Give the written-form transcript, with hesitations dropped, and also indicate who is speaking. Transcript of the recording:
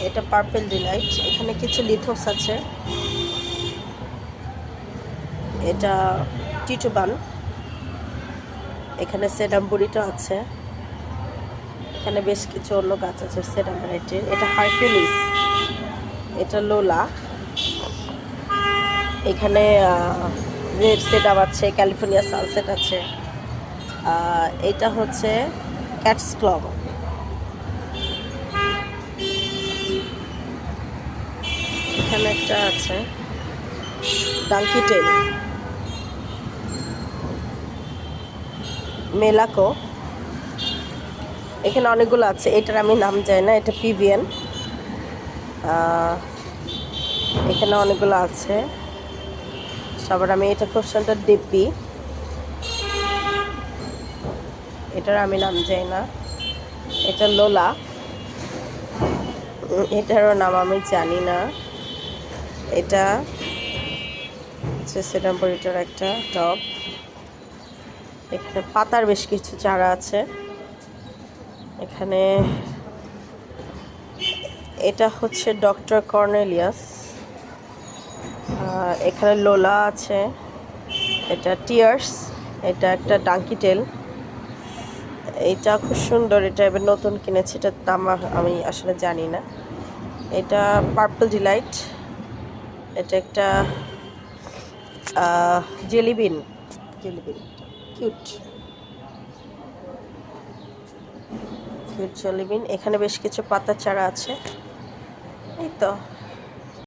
Speaker 1: এটা purple Deloitte. এখানে কিছু লিথোস আছে। এটা টিটুবান। এখানে সেডাম বুড়িটা আছে। এখানে বেশ কিছু অন্য গাছ আছে সেডাম ভ্যারাইটির। এটা হারকিউলিস, এটা লোলা। এখানে রেড সেডাম আছে, ক্যালিফোর্নিয়া সানসেট আছে। এটা হচ্ছে ক্যাটস ক্লব। এখানে একটা আছে ডাঙ্কি টেল, মেলাকো। এখানে অনেকগুলো আছে, এটার আমি নাম জানি না। এটা পিভিএন। এখানে অনেকগুলো আছে। সবার আমি এটা খুব সুন্দর ডিপি, এটার আমি নাম জানি না। এটা লোলা, এটারও নাম আমি জানি না। এটা হচ্ছে সেডাম্বরিটার একটা টব। এখানে পাতার বেশ কিছু চারা আছে। এখানে এটা হচ্ছে ডক্টর কর্নেলিয়াস। এখানে লোলা আছে। এটা টিয়ার্স। এটা একটা ডাঙ্কি টেল। এটা খুব সুন্দর, এটা এবার নতুন কিনেছি, এটার দাম আমি আসলে জানি না। এটা পার্পল ডিলাইট। এটা একটা jellybean. Jellybean cute cute jellybean. এখানে বেশ কিছু পাতা চারা আছে। এই তো।